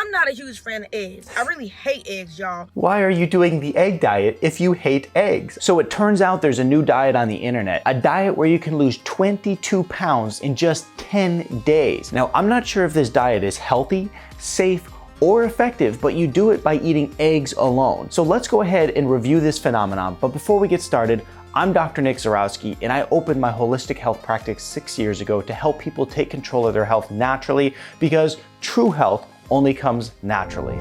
I'm not a huge fan of eggs. I really hate eggs, y'all. Why are you doing the egg diet if you hate eggs? So it turns out there's a new diet on the internet, a diet where you can lose 22 pounds in just 10 days. Now, I'm not sure if this diet is healthy, safe, or effective, but you do it by eating eggs alone. So let's go ahead and review this phenomenon. But before we get started, I'm Dr. Nick Zyrowski, and I opened my holistic health practice 6 years ago to help people take control of their health naturally, because true health only comes naturally.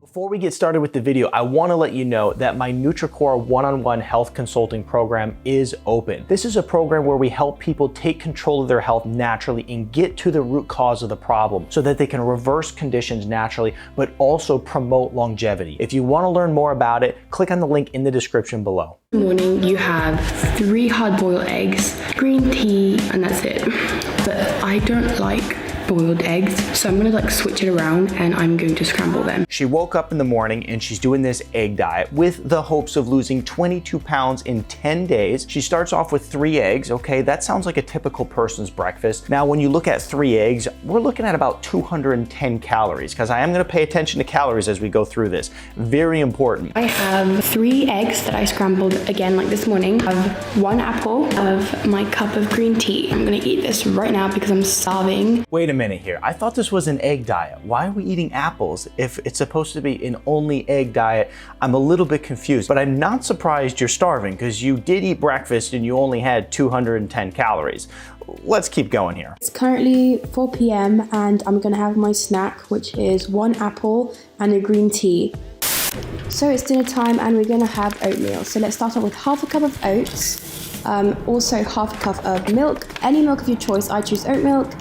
Before we get started with the video, I want to let you know that my NutriCore one-on-one health consulting program is open. This is a program where we help people take control of their health naturally and get to the root cause of the problem so that they can reverse conditions naturally, but also promote longevity. If you want to learn more about it, click on the link in the description below. In the morning, you have 3 hard-boiled eggs, green tea, and that's it. But I don't like boiled eggs, so I'm gonna switch it around and I'm going to scramble them. She woke up in the morning and she's doing this egg diet with the hopes of losing 22 pounds in 10 days. She starts off with 3 eggs. Okay, that sounds like a typical person's breakfast. Now, when you look at 3 eggs, we're looking at about 210 calories, because I am gonna pay attention to calories as we go through this. Very important. I have 3 eggs that I scrambled again like this morning. I have 1 apple of my cup of green tea. I'm gonna eat this right now because I'm starving. Wait a minute here. I thought this was an egg diet. Why are we eating apples if it's supposed to be an only egg diet? I'm a little bit confused, but I'm not surprised you're starving, because you did eat breakfast and you only had 210 calories. Let's keep going here. It's currently 4 p.m. and I'm gonna have my snack, which is 1 apple and a green tea. So it's dinner time and we're gonna have oatmeal. So let's start off with half a cup of oats, also half a cup of milk, any milk of your choice. I choose oat milk,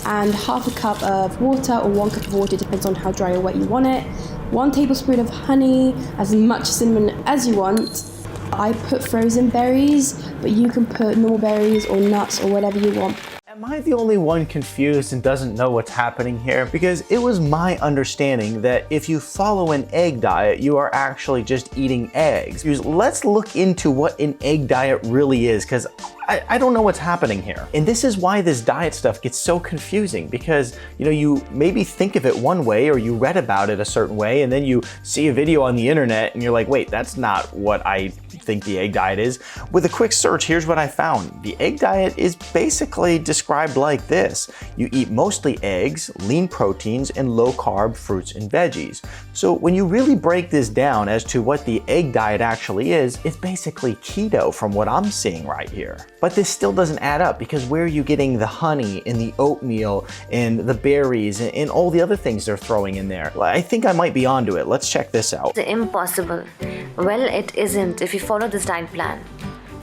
and half a cup of water, or 1 cup of water, depends on how dry or wet you want it. 1 tablespoon of honey, as much cinnamon as you want. I put frozen berries, but you can put normal berries or nuts or whatever you want. Am I the only one confused and doesn't know what's happening here? Because it was my understanding that if you follow an egg diet, you are actually just eating eggs. Let's look into what an egg diet really is, because I don't know what's happening here. And this is why this diet stuff gets so confusing, because you maybe think of it one way, or you read about it a certain way, and then you see a video on the internet and you're like, wait, that's not what I think the egg diet is. With a quick search, here's what I found. The egg diet is basically described like this. You eat mostly eggs, lean proteins, and low carb fruits and veggies. So when you really break this down as to what the egg diet actually is, it's basically keto from what I'm seeing right here. But this still doesn't add up, because where are you getting the honey and the oatmeal and the berries and all the other things they're throwing in there? I think I might be onto it. Let's check this out. It's impossible. Well, it isn't if you follow this diet plan.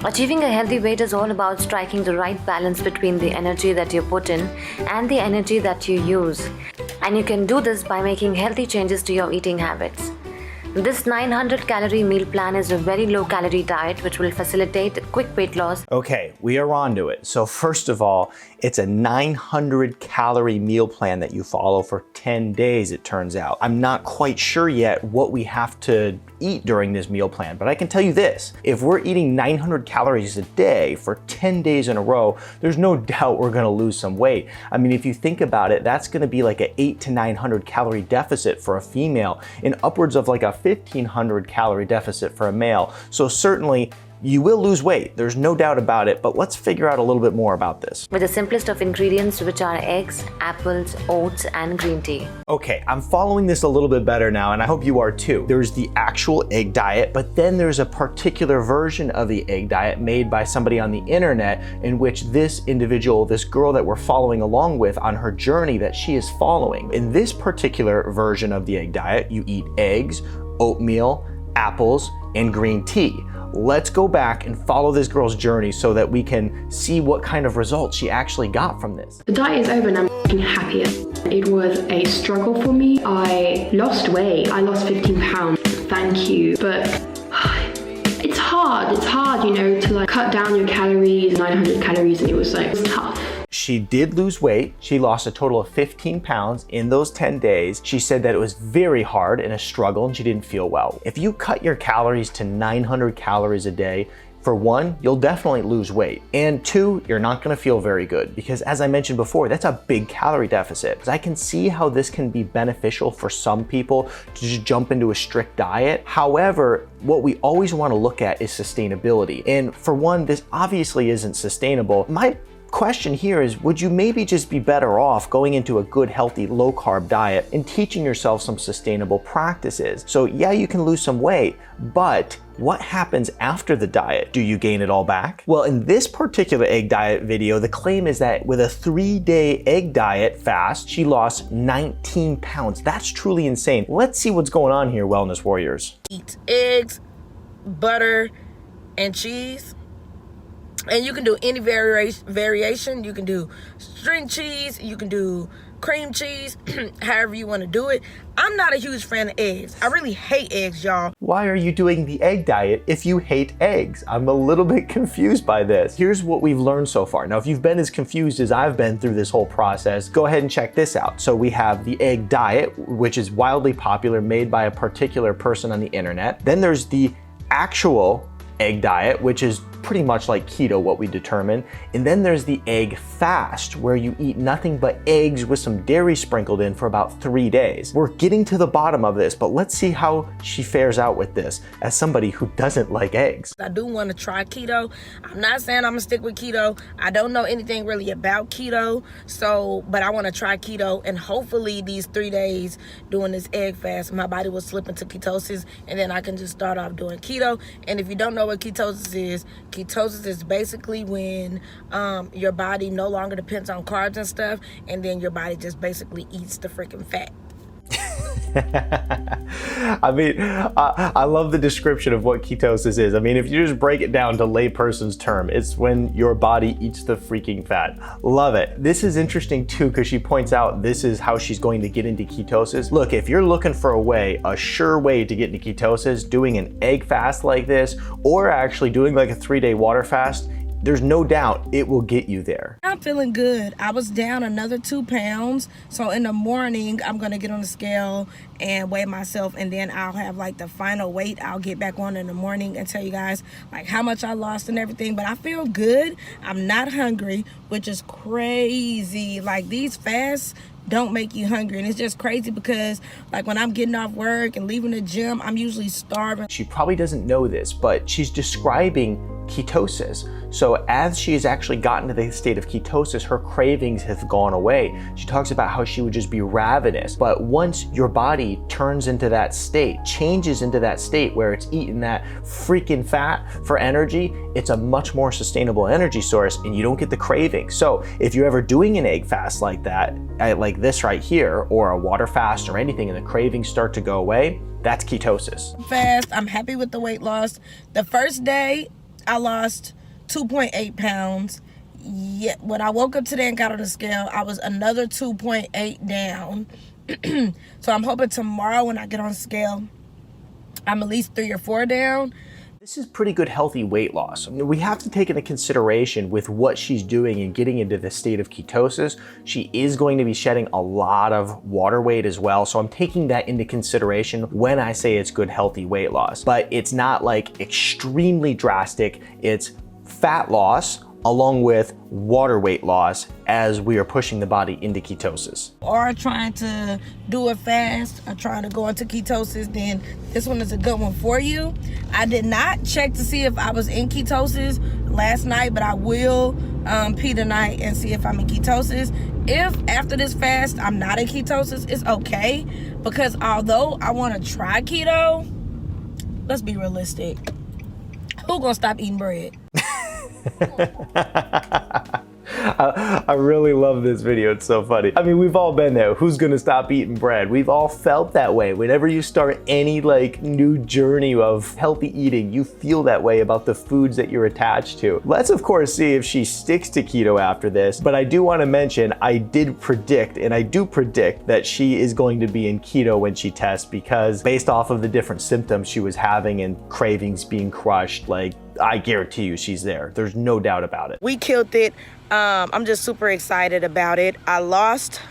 Achieving a healthy weight is all about striking the right balance between the energy that you put in and the energy that you use. And you can do this by making healthy changes to your eating habits. This 900 calorie meal plan is a very low calorie diet which will facilitate quick weight loss. Okay, we are onto it. So first of all, it's a 900 calorie meal plan that you follow for 10 days, it turns out. I'm not quite sure yet what we have to eat during this meal plan, but I can tell you this. If we're eating 900 calories a day for 10 days in a row, there's no doubt we're gonna lose some weight. I mean, if you think about it, that's gonna be like an 800 to 900 calorie deficit for a female, and upwards of like a 1,500 calorie deficit for a male. So certainly you will lose weight, there's no doubt about it, but let's figure out a little bit more about this. With the simplest of ingredients, which are eggs, apples, oats, and green tea. Okay, I'm following this a little bit better now, and I hope you are too. There's the actual egg diet, but then there's a particular version of the egg diet made by somebody on the internet, in which this individual, this girl that we're following along with on her journey that she is following. In this particular version of the egg diet, you eat eggs, oatmeal, apples, and green tea. Let's go back and follow this girl's journey so that we can see what kind of results she actually got from this. The diet is over and I'm happier. It was a struggle for me. I lost weight. I lost 15 pounds. Thank you. But it's hard, to cut down your calories, 900 calories, and it was tough. She did lose weight. She lost a total of 15 pounds in those 10 days. She said that it was very hard and a struggle and she didn't feel well. If you cut your calories to 900 calories a day, For one, you'll definitely lose weight. And two, you're not gonna feel very good because as I mentioned before, that's a big calorie deficit. Because I can see how this can be beneficial for some people to just jump into a strict diet. However, what we always wanna look at is sustainability. And for one, this obviously isn't sustainable. My question here is, would you maybe just be better off going into a good, healthy, low-carb diet and teaching yourself some sustainable practices? So yeah, you can lose some weight, but what happens after the diet? Do you gain it all back? Well, in this particular egg diet video, the claim is that with a 3-day egg diet fast, she lost 19 pounds. That's truly insane. Let's see what's going on here, wellness warriors. Eat eggs, butter, and cheese. And you can do any variation. You can do string cheese, you can do cream cheese, however you want to do it. I'm not a huge fan of eggs. I really hate eggs, y'all. Why are you doing the egg diet if you hate eggs? I'm a little bit confused by this. Here's what we've learned so far. Now, if you've been as confused as I've been through this whole process, go ahead and check this out. So we have the egg diet, which is wildly popular, made by a particular person on the internet. Then there's the actual egg diet, which is pretty much like keto, what we determine. And then there's the egg fast, where you eat nothing but eggs with some dairy sprinkled in for about 3 days. We're getting to the bottom of this, but let's see how she fares out with this as somebody who doesn't like eggs. I do want to try keto. I'm not saying I'm gonna stick with keto. I don't know anything really about keto, but I want to try keto, and hopefully these 3 days doing this egg fast, my body will slip into ketosis, and then I can just start off doing keto. And if you don't know what ketosis is basically when your body no longer depends on carbs and stuff, and then your body just basically eats the freaking fat. I mean, I love the description of what ketosis is. I mean, if you just break it down to layperson's term, it's when your body eats the freaking fat. Love it. This is interesting too, because she points out this is how she's going to get into ketosis. Look, if you're looking for a sure way to get into ketosis, doing an egg fast like this, or actually doing like a 3-day water fast, there's no doubt it will get you there. I'm feeling good. I was down another 2 pounds. So in the morning, I'm going to get on the scale and weigh myself. And then I'll have like the final weight. I'll get back on in the morning and tell you guys like how much I lost and everything. But I feel good. I'm not hungry, which is crazy. Like these fasts don't make you hungry. And it's just crazy because like when I'm getting off work and leaving the gym, I'm usually starving. She probably doesn't know this, but she's describing ketosis. So as she has actually gotten to the state of ketosis, her cravings have gone away. She talks about how she would just be ravenous. But once your body turns into that state, changes into that state where it's eating that freaking fat for energy, it's a much more sustainable energy source and you don't get the craving. So if you're ever doing an egg fast like that, like this right here, or a water fast or anything, and the cravings start to go away, that's ketosis. Fast, I'm happy with the weight loss. The first day, I lost 2.8 pounds. Yeah, when I woke up today and got on the scale, I was another 2.8 down. So I'm hoping tomorrow when I get on the scale, I'm at least 3 or 4 down. This is pretty good healthy weight loss. We have to take into consideration with what she's doing and getting into the state of ketosis, she is going to be shedding a lot of water weight as well. So I'm taking that into consideration when I say it's good healthy weight loss. But it's not like extremely drastic. It's fat loss along with water weight loss as we are pushing the body into ketosis. Or trying to do it fast or trying to go into ketosis, then this one is a good one for you. I did not check to see if I was in ketosis last night, but I will pee tonight and see if I'm in ketosis. If after this fast I'm not in ketosis, it's okay, because although I want to try keto, let's be realistic. Who gonna stop eating bread? I really love this video. It's so funny. I mean, we've all been there. Who's gonna stop eating bread? We've all felt that way. Whenever you start any like new journey of healthy eating, you feel that way about the foods that you're attached to. Let's of course see if she sticks to keto after this, but I do want to mention I did predict, and I do predict that she is going to be in keto when she tests, because based off of the different symptoms she was having and cravings being crushed, like I guarantee you she's there. There's no doubt about it. We killed it. I'm just super excited about it. I lost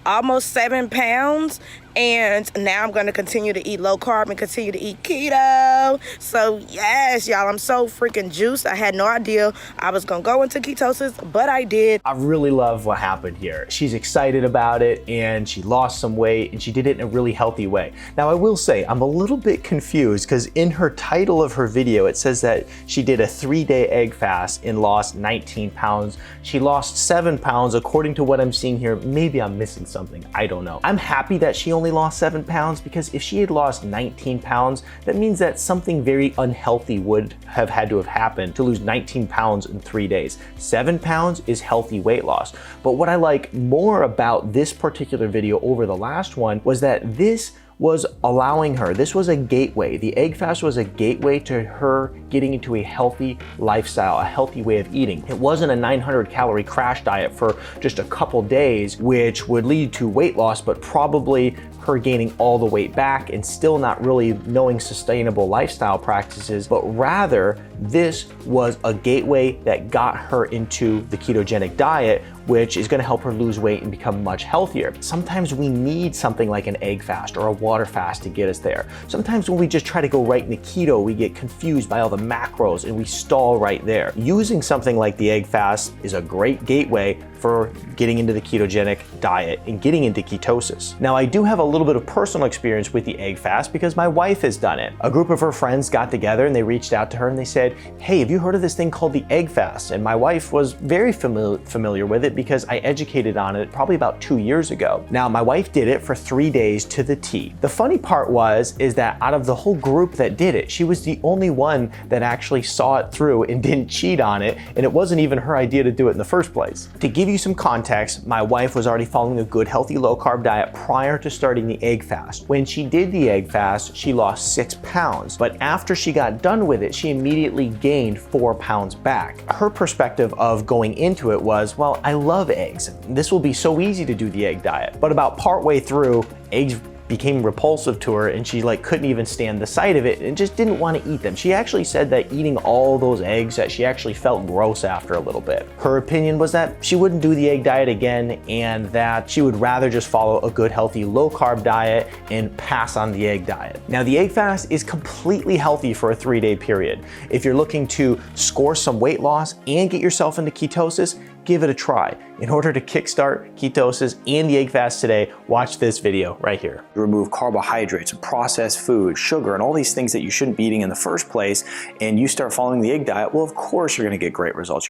almost 7 pounds, and now I'm going to continue to eat low carb and continue to eat keto. So yes, y'all, I'm so freaking juiced. I had no idea I was going to go into ketosis, but I did. I really love what happened here. She's excited about it, and she lost some weight, and she did it in a really healthy way. Now, I will say, I'm a little bit confused because in her title of her video, it says that she did a 3-day egg fast and lost 19 pounds. She lost 7 pounds. According to what I'm seeing here, maybe I'm missing something. I don't know. I'm happy that she only lost 7 pounds, because if she had lost 19 pounds, that means that something very unhealthy would have had to have happened to lose 19 pounds in 3 days. 7 pounds is healthy weight loss. But what I like more about this particular video over the last one was that this was allowing her, this was a gateway. The egg fast was a gateway to her getting into a healthy lifestyle, a healthy way of eating. It wasn't a 900 calorie crash diet for just a couple days, which would lead to weight loss, but probably her gaining all the weight back and still not really knowing sustainable lifestyle practices, but rather this was a gateway that got her into the ketogenic diet, which is going to help her lose weight and become much healthier. Sometimes we need something like an egg fast or a water fast to get us there. Sometimes when we just try to go right into keto, we get confused by all the macros and we stall right there. Using something like the egg fast is a great gateway for getting into the ketogenic diet and getting into ketosis. Now, I do have a little bit of personal experience with the egg fast because my wife has done it. A group of her friends got together and they reached out to her and they said, hey, have you heard of this thing called the egg fast? And my wife was very familiar with it because I educated on it probably about 2 years ago. Now, my wife did it for 3 days to the T. The funny part is that out of the whole group that did it, she was the only one that actually saw it through and didn't cheat on it, and it wasn't even her idea to do it in the first place. To give you some context, my wife was already following a good, healthy, low-carb diet prior to starting the egg fast. When she did the egg fast, she lost 6 pounds, but after she got done with it, she immediately gained 4 pounds back. Her perspective of going into it was, well, I love eggs. This will be so easy to do the egg diet. But about partway through, eggs became repulsive to her and she couldn't even stand the sight of it and just didn't want to eat them. She actually said that eating all those eggs, that she actually felt gross after a little bit. Her opinion was that she wouldn't do the egg diet again and that she would rather just follow a good, healthy, low-carb diet and pass on the egg diet. Now, the egg fast is completely healthy for a 3-day period. If you're looking to score some weight loss and get yourself into ketosis, give it a try. In order to kickstart ketosis and the egg fast today, watch this video right here. Remove carbohydrates, processed food, sugar, and all these things that you shouldn't be eating in the first place, and you start following the egg diet, well, of course you're gonna get great results.